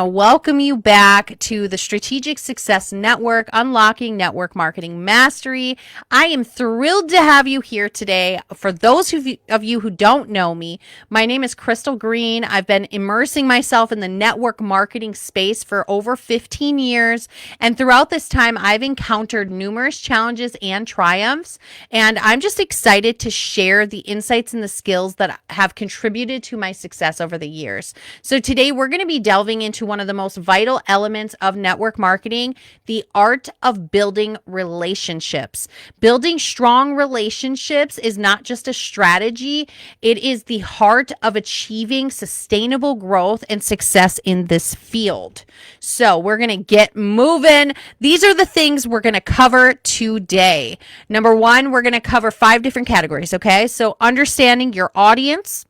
Welcome you back to the Strategic Success Network, Unlocking Network Marketing Mastery. I am thrilled to have you here today. For those of you who don't know me, my name is Crystal Green. I've been immersing myself in the network marketing space for over 15 years. And throughout this time, I've encountered numerous challenges and triumphs. And I'm just excited to share the insights and the skills that have contributed to my success over the years. So today we're going to be delving into one of the most vital elements of network marketing, the art of building relationships. Building strong relationships is not just a strategy, it is the heart of achieving sustainable growth and success in this field. So we're going to get moving. These are the things we're going to cover today. Number one, we're going to cover 5 different categories, okay? So understanding your audience,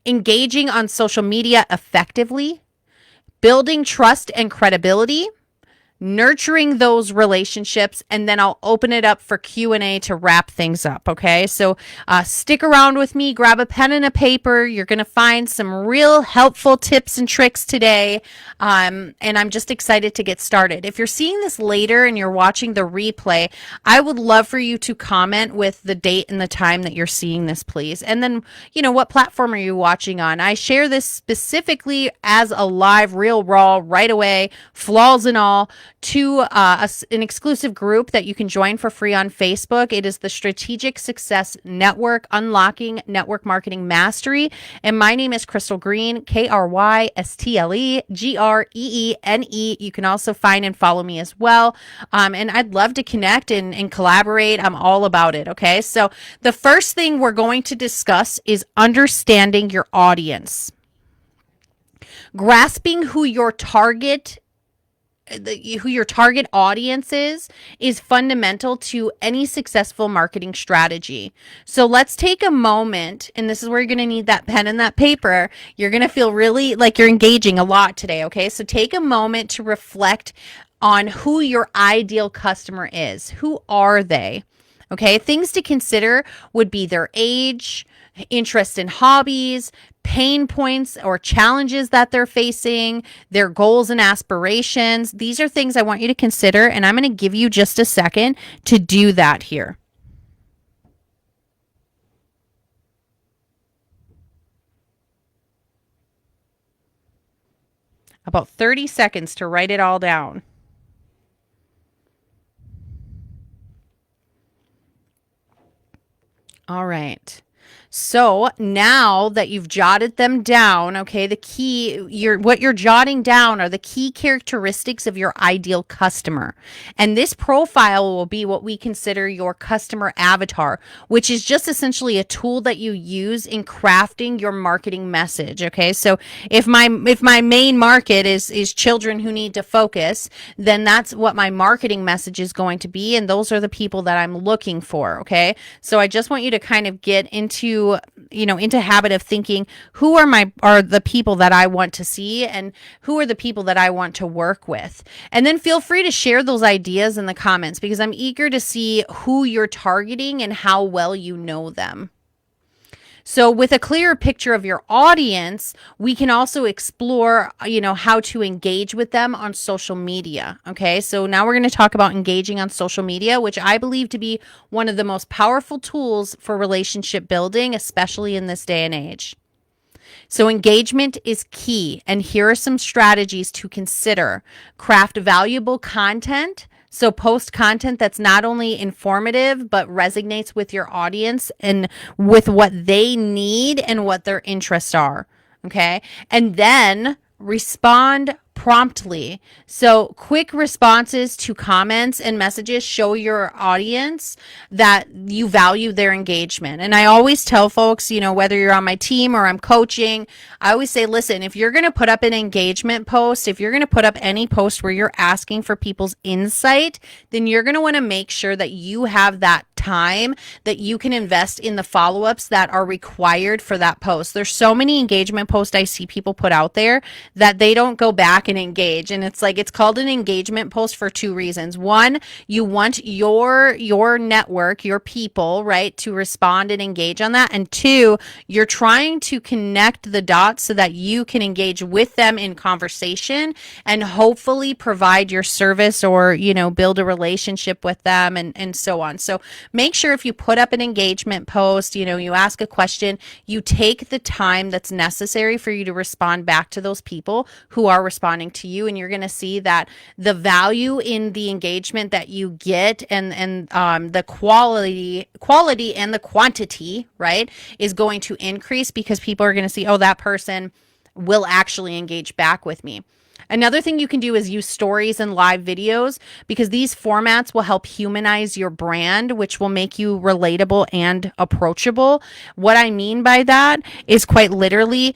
engaging on social media effectively, building trust and credibility, nurturing those relationships, and then I'll open it up for Q&A to wrap things up, okay? So stick around with me, grab a pen and a paper. You're going to find some real helpful tips and tricks today, and I'm just excited to get started. If you're seeing this later and you're watching the replay, I would love for you to comment with the date and the time that you're seeing this, please. And then, what platform are you watching on? I share this specifically as a live, real, raw, right away, flaws and all, to an exclusive group that you can join for free on Facebook. It is the Strategic Success Network, Unlocking Network Marketing Mastery. And my name is Crystal Green, KrystleGreene. You can also find and follow me as well. And I'd love to connect and collaborate. I'm all about it. Okay. So the first thing we're going to discuss is understanding your audience. Grasping who your target audience is fundamental to any successful marketing strategy. So let's take a moment, and this is where you're going to need that pen and that paper. You're going to feel really like you're engaging a lot today, okay? So take a moment to reflect on who your ideal customer is. Who are they? Okay, things to consider would be their age, interest in hobbies, pain points or challenges that they're facing, their goals and aspirations. These are things I want you to consider, and I'm going to give you just a second to do that here. About 30 seconds to write it all down. All right. So now that you've jotted them down, okay, what you're jotting down are the key characteristics of your ideal customer. And this profile will be what we consider your customer avatar, which is just essentially a tool that you use in crafting your marketing message. Okay. So if my main market is children who need to focus, then that's what my marketing message is going to be. And those are the people that I'm looking for. Okay. So I just want you to kind of get into habit of thinking, who are the people that I want to see, and who are the people that I want to work with. And then feel free to share those ideas in the comments, because I'm eager to see who you're targeting and how well you know them. So with a clearer picture of your audience, we can also explore, how to engage with them on social media. Okay. So now we're going to talk about engaging on social media, which I believe to be one of the most powerful tools for relationship building, especially in this day and age. So engagement is key. And here are some strategies to consider. Craft valuable content. So post content that's not only informative, but resonates with your audience and with what they need and what their interests are. Okay. And then respond promptly. So quick responses to comments and messages show your audience that you value their engagement. And I always tell folks, whether you're on my team or I'm coaching, I always say, listen, if you're going to put up an engagement post, if you're going to put up any post where you're asking for people's insight, then you're going to want to make sure that you have that time that you can invest in the follow-ups that are required for that post. There's so many engagement posts I see people put out there that they don't go back back and engage. And it's like, it's called an engagement post for two reasons. One, you want your network, your people, right, to respond and engage on that. And two, you're trying to connect the dots so that you can engage with them in conversation and hopefully provide your service or, you know, build a relationship with them and so on. So make sure if you put up an engagement post, you know, you ask a question, you take the time that's necessary for you to respond back to those people who are responding to you. And you're going to see that the value in the engagement that you get and the quality and the quantity, right, is going to increase because people are going to see, oh, that person will actually engage back with me. Another thing you can do is use stories and live videos because these formats will help humanize your brand, which will make you relatable and approachable. What I mean by that is quite literally,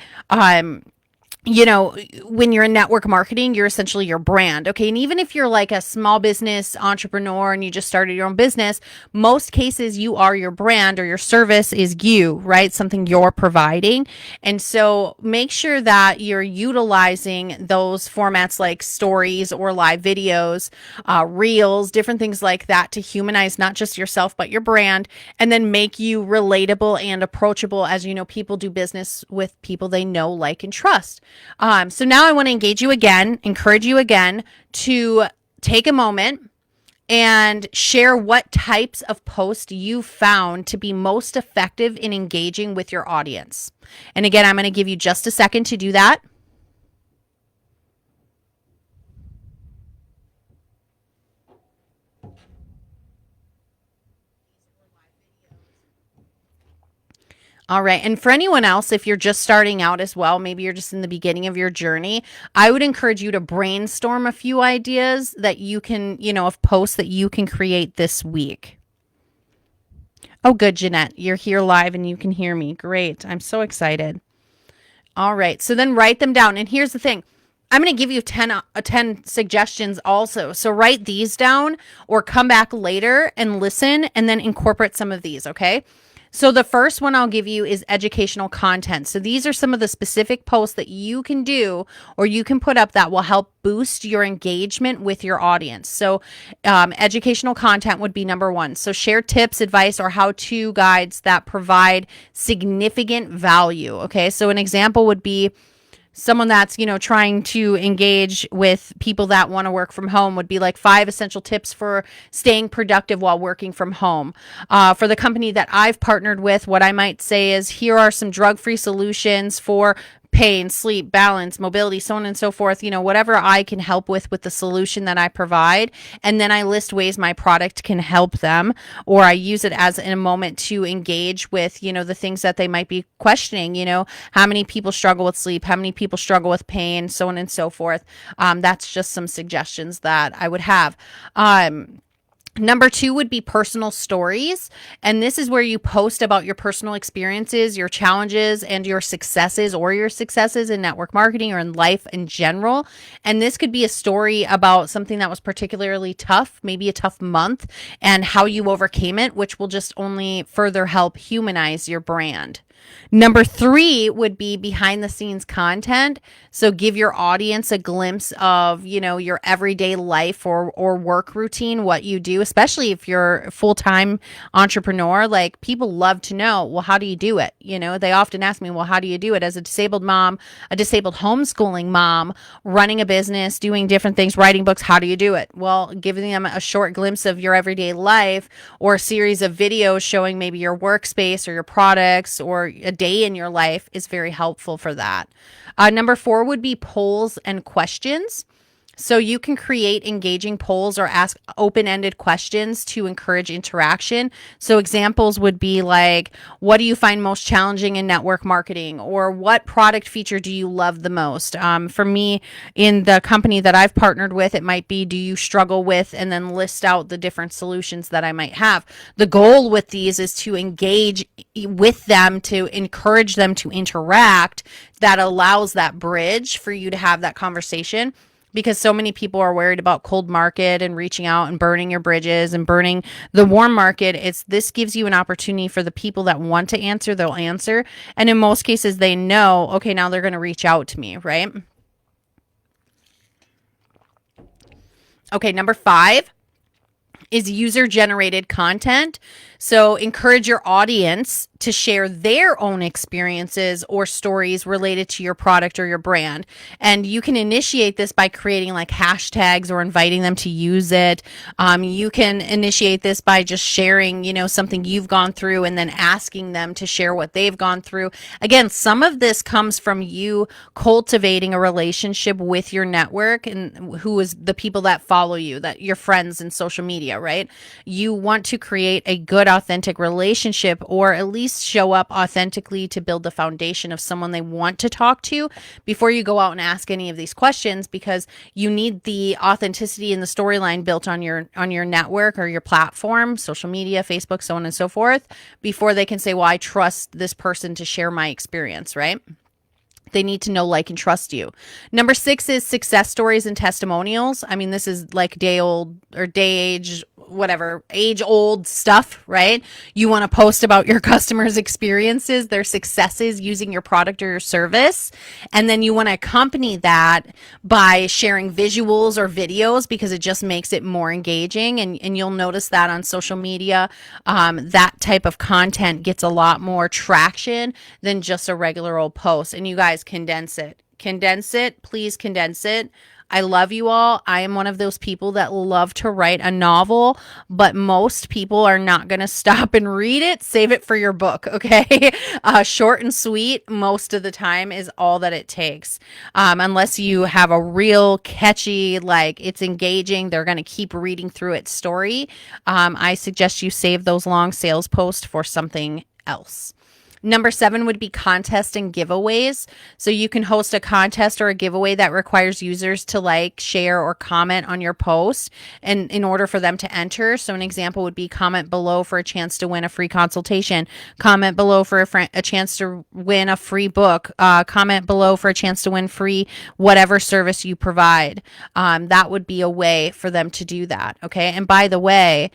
you know, when you're in network marketing, you're essentially your brand. Okay. And even if you're like a small business entrepreneur and you just started your own business, most cases you are your brand or your service is you, right? Something you're providing. And so make sure that you're utilizing those formats like stories or live videos, reels, different things like that to humanize not just yourself, but your brand, and then make you relatable and approachable. As you know, people do business with people they know, like, and trust. So now I want to encourage you again to take a moment and share what types of posts you found to be most effective in engaging with your audience. And again, I'm going to give you just a second to do that. All right. And for anyone else, if you're just starting out as well, maybe you're just in the beginning of your journey, I would encourage you to brainstorm a few ideas that you can, you know, of posts that you can create this week. Oh, good, Jeanette. You're here live and you can hear me. Great. I'm so excited. All right. So then write them down. And here's the thing. I'm going to give you 10 suggestions also. So write these down or come back later and listen and then incorporate some of these, okay? So the first one I'll give you is educational content. So these are some of the specific posts that you can do or you can put up that will help boost your engagement with your audience. So educational content would be number one. So share tips, advice, or how-to guides that provide significant value. Okay, so an example would be someone that's, you know, trying to engage with people that want to work from home would be like 5 essential tips for staying productive while working from home. For the company that I've partnered with, what I might say is here are some drug-free solutions for pain, sleep, balance, mobility, so on and so forth, you know, whatever I can help with the solution that I provide. And then I list ways my product can help them, or I use it as in a moment to engage with, you know, the things that they might be questioning, you know, how many people struggle with sleep, how many people struggle with pain, so on and so forth. That's just some suggestions that I would have. Number 2 would be personal stories. And this is where you post about your personal experiences, your challenges, and your successes in network marketing or in life in general. And this could be a story about something that was particularly tough, maybe a tough month, and how you overcame it, which will just only further help humanize your brand. Number 3 would be behind the scenes content. So give your audience a glimpse of, you know, your everyday life or work routine, what you do, especially if you're a full-time entrepreneur. Like, people love to know, well, how do you do it? You know, they often ask me, well, how do you do it as a disabled mom, a disabled homeschooling mom, running a business, doing different things, writing books? How do you do it? Well, giving them a short glimpse of your everyday life or a series of videos showing maybe your workspace or your products or a day in your life is very helpful for that. Number 4 would be polls and questions. So you can create engaging polls or ask open-ended questions to encourage interaction. So examples would be like, what do you find most challenging in network marketing? Or what product feature do you love the most? For me, in the company that I've partnered with, it might be, do you struggle with, and then list out the different solutions that I might have. The goal with these is to engage with them, to encourage them to interact. That allows that bridge for you to have that conversation. Because so many people are worried about cold market and reaching out and burning your bridges and burning the warm market. This gives you an opportunity for the people that want to answer, they'll answer. And in most cases, they know, okay, now they're going to reach out to me, right? Okay, number 5 is user generated content. So encourage your audience to share their own experiences or stories related to your product or your brand. And you can initiate this by creating like hashtags or inviting them to use it. You can initiate this by just sharing, something you've gone through and then asking them to share what they've gone through. Again, some of this comes from you cultivating a relationship with your network and who is the people that follow you, that your friends in social media, right? You want to create a good, authentic relationship, or at least show up authentically to build the foundation of someone they want to talk to before you go out and ask any of these questions, because you need the authenticity and the storyline built on your network or your platform, social media, Facebook, so on and so forth, before they can say, well, I trust this person to share my experience, right? They need to know, like, and trust you. Number 6 is success stories and testimonials. I mean, this is like day old or age old stuff, right? You want to post about your customers' experiences, their successes using your product or your service. And then you want to accompany that by sharing visuals or videos, because it just makes it more engaging. And you'll notice that on social media, that type of content gets a lot more traction than just a regular old post. And you guys, condense it, please condense it. I love you all. I am one of those people that love to write a novel, but most people are not going to stop and read it. Save it for your book, okay? Short and sweet most of the time is all that it takes. Unless you have a real catchy, like it's engaging, they're going to keep reading through its story. I suggest you save those long sales posts for something else. Number 7 would be contest and giveaways. So you can host a contest or a giveaway that requires users to like, share, or comment on your post, and in order for them to enter. So an example would be comment below for a chance to win a free consultation, comment below for a chance to win a free book, comment below for a chance to win free whatever service you provide. That would be a way for them to do that. Okay. And by the way,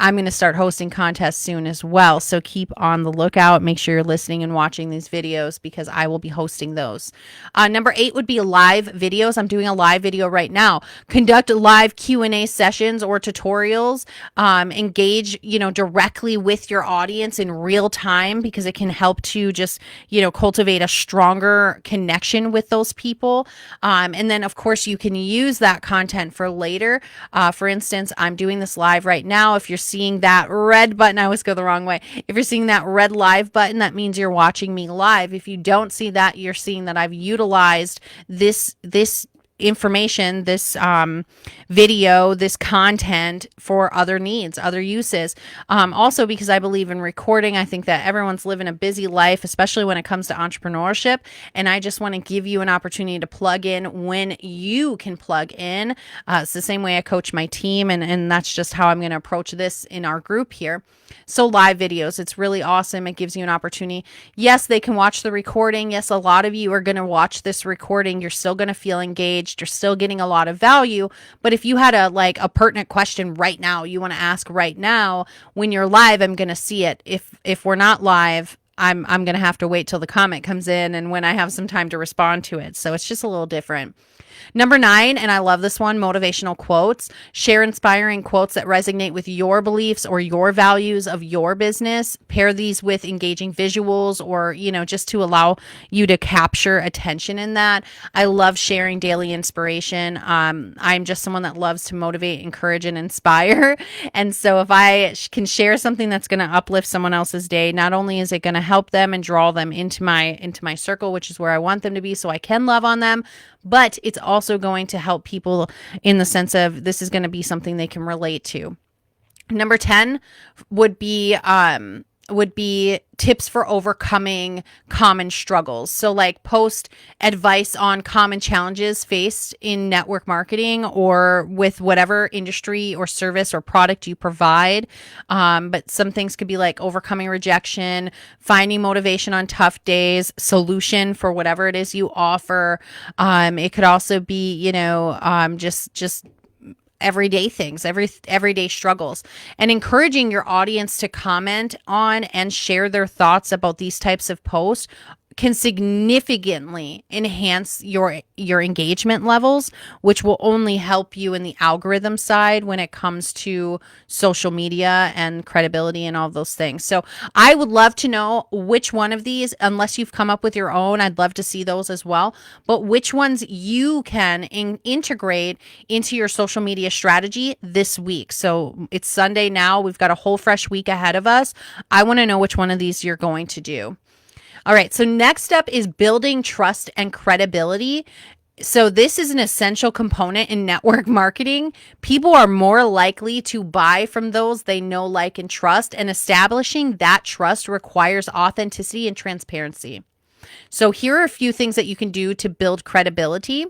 I'm going to start hosting contests soon as well. So keep on the lookout. Make sure you're listening and watching these videos, because I will be hosting those. Number 8 would be live videos. I'm doing a live video right now. Conduct live Q&A sessions or tutorials. Engage, directly with your audience in real time, because it can help to just, cultivate a stronger connection with those people. And then of course you can use that content for later. For instance, I'm doing this live right now. If you're seeing that red button, I always go the wrong way. If you're seeing that red live button, that means you're watching me live. If you don't see that, you're seeing that I've utilized this information, this video, this content for other needs, other uses. Also, because I believe in recording, I think that everyone's living a busy life, especially when it comes to entrepreneurship. And I just want to give you an opportunity to plug in when you can plug in. It's the same way I coach my team, and that's just how I'm going to approach this in our group here. So live videos, it's really awesome. It gives you an opportunity. Yes, they can watch the recording. Yes, a lot of you are going to watch this recording. You're still going to feel engaged. You're still getting a lot of value. But if you had a pertinent question right now, you want to ask right now, when you're live, I'm going to see it. If we're not live, I'm going to have to wait till the comment comes in and when I have some time to respond to it. So it's just a little different. Number 9, and I love this one, motivational quotes. Share inspiring quotes that resonate with your beliefs or your values of your business. Pair these with engaging visuals, or, just to allow you to capture attention in that. I love sharing daily inspiration. I'm just someone that loves to motivate, encourage, and inspire. And so if I can share something that's going to uplift someone else's day, not only is it going to help them and draw them into my circle, which is where I want them to be so I can love on them, but it's also going to help people in the sense of this is going to be something they can relate to. Number 10 would be tips for overcoming common struggles. So like post advice on common challenges faced in network marketing or with whatever industry or service or product you provide. But some things could be like overcoming rejection, finding motivation on tough days, solution for whatever it is you offer. It could also be, just everyday things, everyday struggles, and encouraging your audience to comment on and share their thoughts about these types of posts can significantly enhance your engagement levels, which will only help you in the algorithm side when it comes to social media and credibility and all those things. So I would love to know which one of these, unless you've come up with your own, I'd love to see those as well, but which ones you can integrate into your social media strategy this week. So it's Sunday now. We've got a whole fresh week ahead of us. I want to know which one of these you're going to do. All right, so next up is building trust and credibility. So this is an essential component in network marketing. People are more likely to buy from those they know, like, and trust, and establishing that trust requires authenticity and transparency. So here are a few things that you can do to build credibility.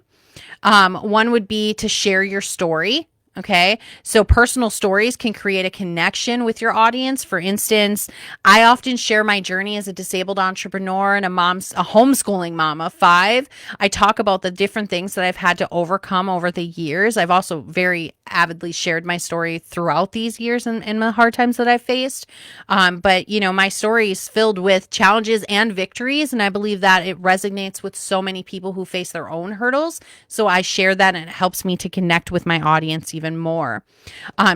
One would be to share your story. Okay. So personal stories can create a connection with your audience. For instance, I often share my journey as a disabled entrepreneur and a homeschooling mom of 5. I talk about the different things that I've had to overcome over the years. I've also very avidly shared my story throughout these years and the hard times that I've faced. But my story is filled with challenges and victories. And I believe that it resonates with so many people who face their own hurdles. So I share that, and it helps me to connect with my audience even more.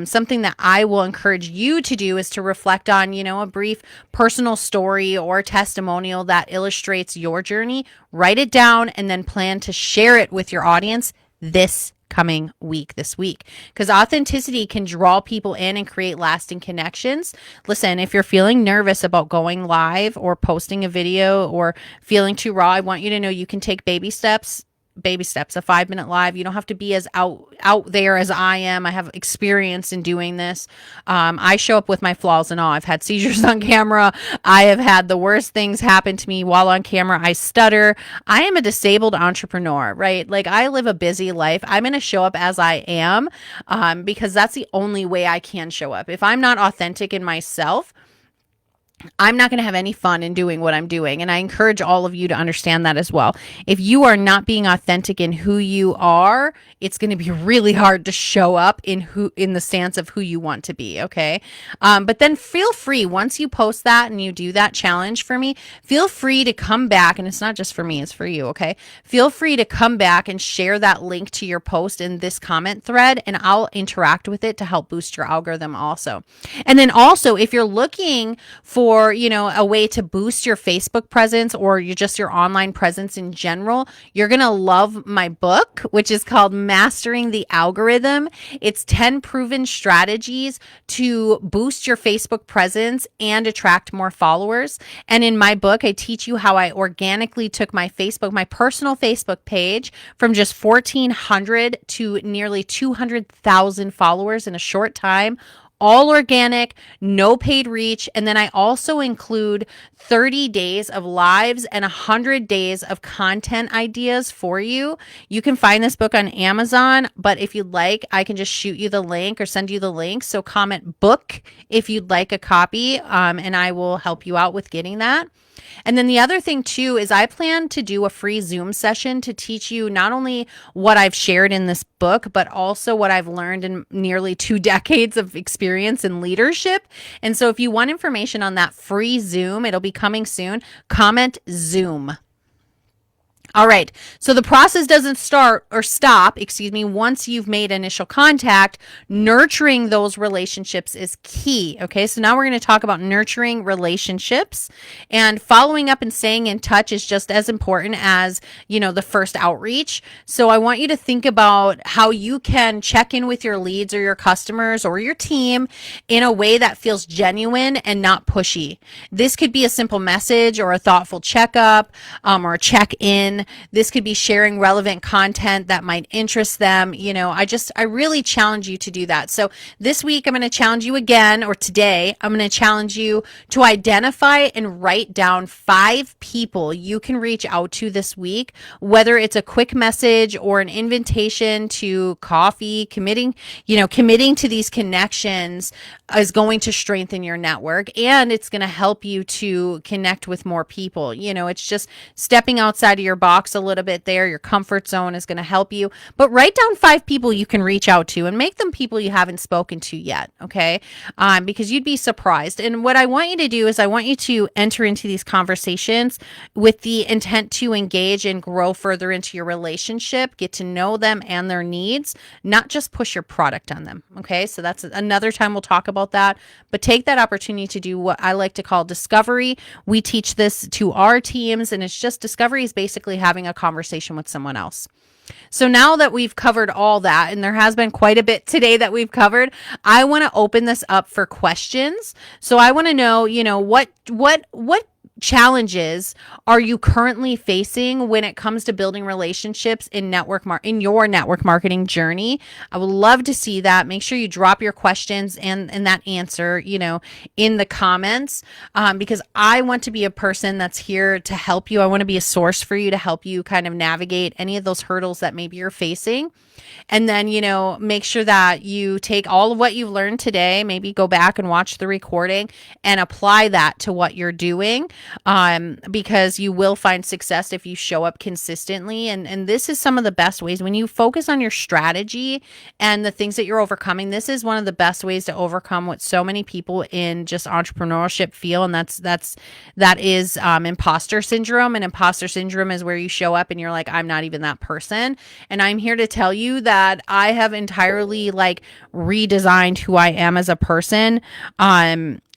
Something that I will encourage you to do is to reflect on, a brief personal story or testimonial that illustrates your journey. Write it down and then plan to share it with your audience this week, because authenticity can draw people in and create lasting connections. Listen, if you're feeling nervous about going live or posting a video or feeling too raw, I want you to know you can take baby steps, a 5-minute live. You don't have to be as out there as I am. I have experience in doing this. I show up with my flaws and all. I've had seizures on camera. I have had the worst things happen to me while on camera. I stutter. I am a disabled entrepreneur, right? Like, I live a busy life. I'm going to show up as I am, because that's the only way I can show up. If I'm not authentic in myself, I'm not going to have any fun in doing what I'm doing. And I encourage all of you to understand that as well. If you are not being authentic in who you are, it's going to be really hard to show up in the stance of who you want to be. Okay. But then feel free, once you post that and you do that challenge for me, feel free to come back. And it's not just for me, it's for you. Okay. Feel free to come back and share that link to your post in this comment thread, and I'll interact with it to help boost your algorithm also. And then also, if you're looking for a way to boost your Facebook presence or your online presence in general, you're going to love my book, which is called Mastering the Algorithm. It's 10 proven strategies to boost your Facebook presence and attract more followers. And in my book, I teach you how I organically took my personal Facebook page from just 1,400 to nearly 200,000 followers in a short time. All organic, no paid reach. And then I also include 30 days of lives and 100 days of content ideas for you. You can find this book on Amazon, but if you'd like, I can just shoot you the link or send you the link. So comment book if you'd like a copy, and I will help you out with getting that. And then the other thing too is I plan to do a free Zoom session to teach you not only what I've shared in this book, but also what I've learned in nearly 2 decades of experience in leadership. And so if you want information on that free Zoom, it'll be coming soon. Comment Zoom. All right. So the process doesn't stop, once you've made initial contact. Nurturing those relationships is key. Okay. So now we're going to talk about nurturing relationships, and following up and staying in touch is just as important as, the first outreach. So I want you to think about how you can check in with your leads or your customers or your team in a way that feels genuine and not pushy. This could be a simple message or a thoughtful checkup, or a check-in. This could be sharing relevant content that might interest them. I really challenge you to do that. So this week, I'm going to challenge you again, or today, I'm going to challenge you to identify and write down 5 people you can reach out to this week, whether it's a quick message or an invitation to coffee, committing to these connections. is going to strengthen your network, and it's going to help you to connect with more people. It's just stepping outside of your box a little bit there. Your comfort zone is going to help you. But write down 5 people you can reach out to and make them people you haven't spoken to yet, okay? Because you'd be surprised. And what I want you to do is I want you to enter into these conversations with the intent to engage and grow further into your relationship, get to know them and their needs, not just push your product on them, okay? So that's another time we'll talk about that, but take that opportunity to do what I like to call discovery. We teach this to our teams, and it's just discovery is basically having a conversation with someone else. So now that we've covered all that, and there has been quite a bit today that we've covered, I want to open this up for questions. So I want to know, what challenges are you currently facing when it comes to building relationships in your network marketing journey? I would love to see that. Make sure you drop your questions and that answer, in the comments, because I want to be a person that's here to help you. I want to be a source for you to help you kind of navigate any of those hurdles that maybe you're facing. And then, make sure that you take all of what you've learned today, maybe go back and watch the recording and apply that to what you're doing, because you will find success if you show up consistently. And this is some of the best ways when you focus on your strategy and the things that you're overcoming. This is one of the best ways to overcome what so many people in just entrepreneurship feel. And that is imposter syndrome. And imposter syndrome is where you show up and you're like, I'm not even that person. And I'm here to tell you that I have entirely redesigned who I am as a person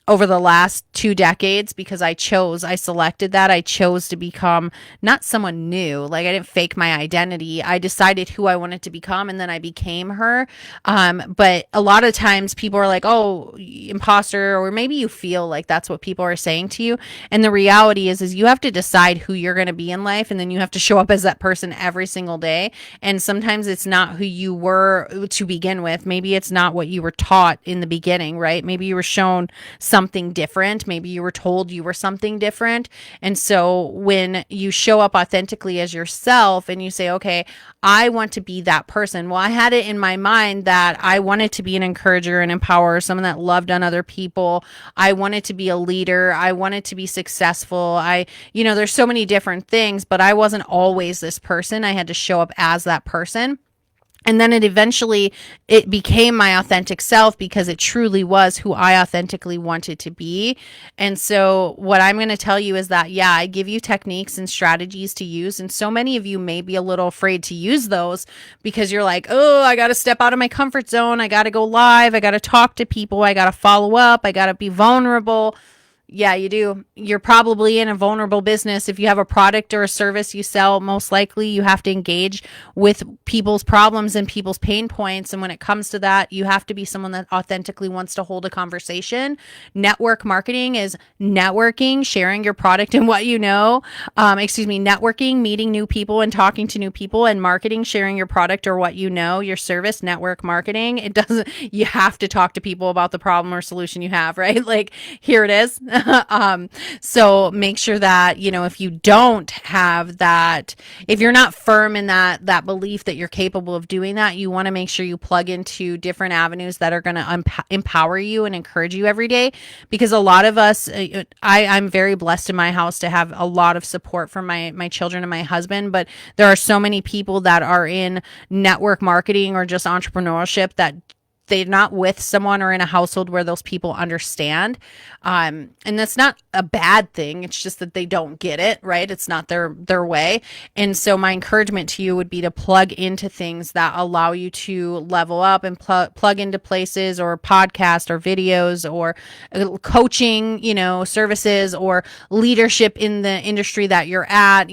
over the last 2 decades, because I selected that. I chose to become not someone new. I didn't fake my identity. I decided who I wanted to become, and then I became her. But a lot of times people are like, oh, imposter, or maybe you feel like that's what people are saying to you. And the reality is you have to decide who you're going to be in life, and then you have to show up as that person every single day. And sometimes it's not who you were to begin with. Maybe it's not what you were taught in the beginning, right? Maybe you were shown something different. Maybe you were told you were something different. And so when you show up authentically as yourself and you say, okay, I want to be that person. Well, I had it in my mind that I wanted to be an encourager and empower, someone that loved on other people. I wanted to be a leader. I wanted to be successful. There's so many different things, but I wasn't always this person. I had to show up as that person. And then it became my authentic self, because it truly was who I authentically wanted to be. And so what I'm going to tell you is that, I give you techniques and strategies to use. And so many of you may be a little afraid to use those because you're like, oh, I got to step out of my comfort zone. I got to go live. I got to talk to people. I got to follow up. I got to be vulnerable. Yeah, you do. You're probably in a vulnerable business. If you have a product or a service you sell, most likely you have to engage with people's problems and people's pain points. And when it comes to that, you have to be someone that authentically wants to hold a conversation. Network marketing is networking, sharing your product and what you know. Networking, meeting new people and talking to new people, and marketing, sharing your product or what you know, your service. Network marketing. You have to talk to people about the problem or solution you have, right? Here it is. So make sure that, if you don't have that, if you're not firm in that belief that you're capable of doing that, you want to make sure you plug into different avenues that are going to empower you and encourage you every day. Because a lot of us, I'm very blessed in my house to have a lot of support from my children and my husband, but there are so many people that are in network marketing or just entrepreneurship that they're not with someone or in a household where those people understand. And that's not a bad thing. It's just that they don't get it, right? It's not their way. And so my encouragement to you would be to plug into things that allow you to level up and plug into places or podcasts or videos or coaching, services or leadership in the industry that you're at,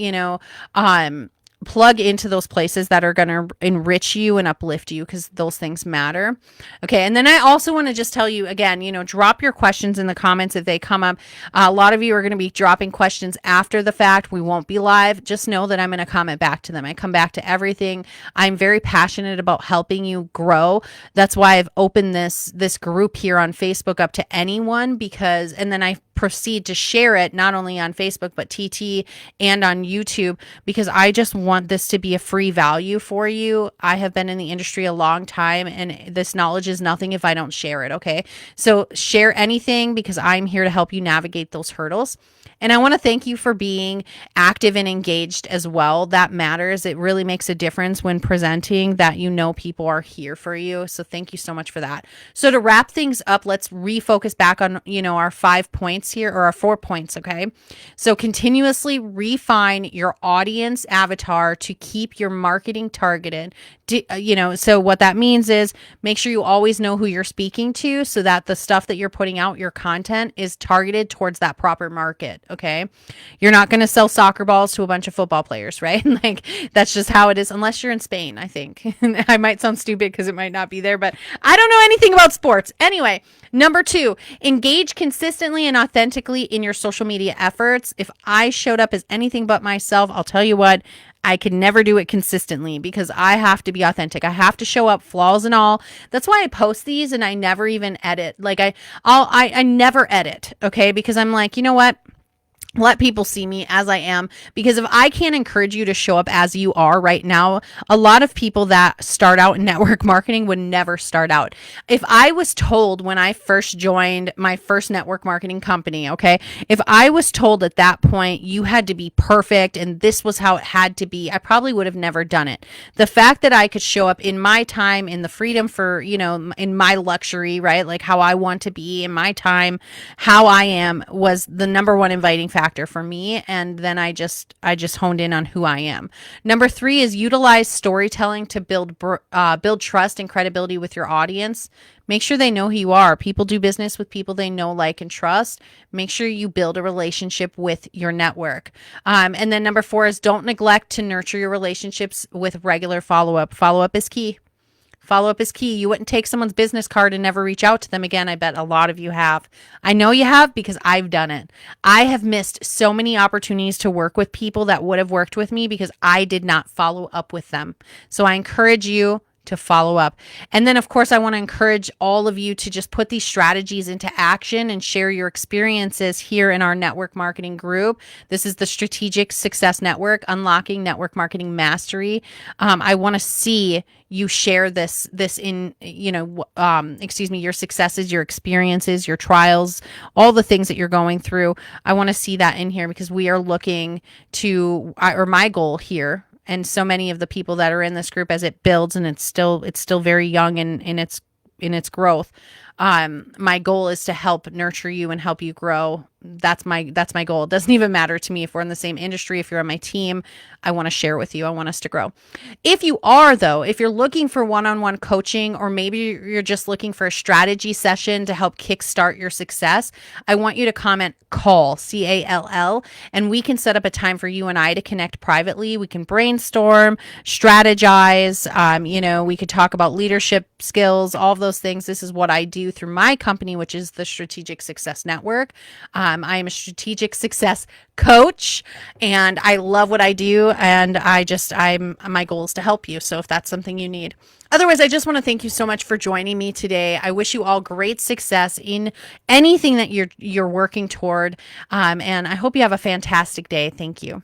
plug into those places that are going to enrich you and uplift you, because those things matter. Okay. And then I also want to just tell you again, drop your questions in the comments if they come up. A lot of you are going to be dropping questions after the fact. We won't be live. Just know that I'm going to comment back to them. I come back to everything. I'm very passionate about helping you grow. That's why I've opened this group here on Facebook up to anyone, and then I proceed to share it not only on Facebook but TT and on YouTube, because I just want this to be a free value for you. I have been in the industry a long time, and this knowledge is nothing if I don't share it. Okay, so share anything, because I'm here to help you navigate those hurdles. And I want to thank you for being active and engaged as well. That matters. It really makes a difference when presenting, that people are here for you. So thank you so much for that. So to wrap things up, let's refocus back on, our 5 points here, or our 4 points. Okay. So continuously refine your audience avatar to keep your marketing targeted. So what that means is make sure you always know who you're speaking to, so that the stuff that you're putting out, your content, is targeted towards that proper market. Okay. You're not going to sell soccer balls to a bunch of football players, right? Like, that's just how it is, unless you're in Spain, I think. I might sound stupid because it might not be there, but I don't know anything about sports. Anyway, number 2, engage consistently and authentically in your social media efforts. If I showed up as anything but myself, I'll tell you what, I can never do it consistently, because I have to be authentic. I have to show up, flaws and all. That's why I post these and I never even edit. Like I never edit. Okay. Because I'm like, you know what? Let people see me as I am, because if I can't encourage you to show up as you are right now, a lot of people that start out in network marketing would never start out. If I was told when I first joined my first network marketing company, okay, if I was told at that point you had to be perfect and this was how it had to be, I probably would have never done it. The fact that I could show up in my time, in the freedom for, in my luxury, right? Like how I want to be in my time, how I am, was the number one inviting factor for me. And then I just honed in on who I am. Number 3 is utilize storytelling to build trust and credibility with your audience. Make sure they know who you are. People do business with people they know, like, and trust. Make sure you build a relationship with your network. And then number 4 is don't neglect to nurture your relationships with regular follow-up. Follow-up is key. Follow-up is key. You wouldn't take someone's business card and never reach out to them again. I bet a lot of you have. I know you have, because I've done it. I have missed so many opportunities to work with people that would have worked with me because I did not follow up with them. So I encourage you to follow up. And then, of course, I want to encourage all of you to just put these strategies into action and share your experiences here in our network marketing group. This is the Strategic Success Network, Unlocking Network Marketing Mastery. I want to see you share this in, your successes, your experiences, your trials, all the things that you're going through. I want to see that in here, because we are looking to, or my goal here, and so many of the people that are in this group, as it builds, and it's still very young in its growth. My goal is to help nurture you and help you grow. That's my goal. It doesn't even matter to me if we're in the same industry, if you're on my team. I want to share with you. I want us to grow. If you're looking for one-on-one coaching, or maybe you're just looking for a strategy session to help kickstart your success, I want you to comment CALL, CALL, and we can set up a time for you and I to connect privately. We can brainstorm, strategize. We could talk about leadership skills, all of those things. This is what I do through my company, which is the Strategic Success Network. I am a strategic success coach, and I love what I do, and my goal is to help you. So if that's something you need. Otherwise, I just want to thank you so much for joining me today. I wish you all great success in anything that you're working toward, and I hope you have a fantastic day. Thank you.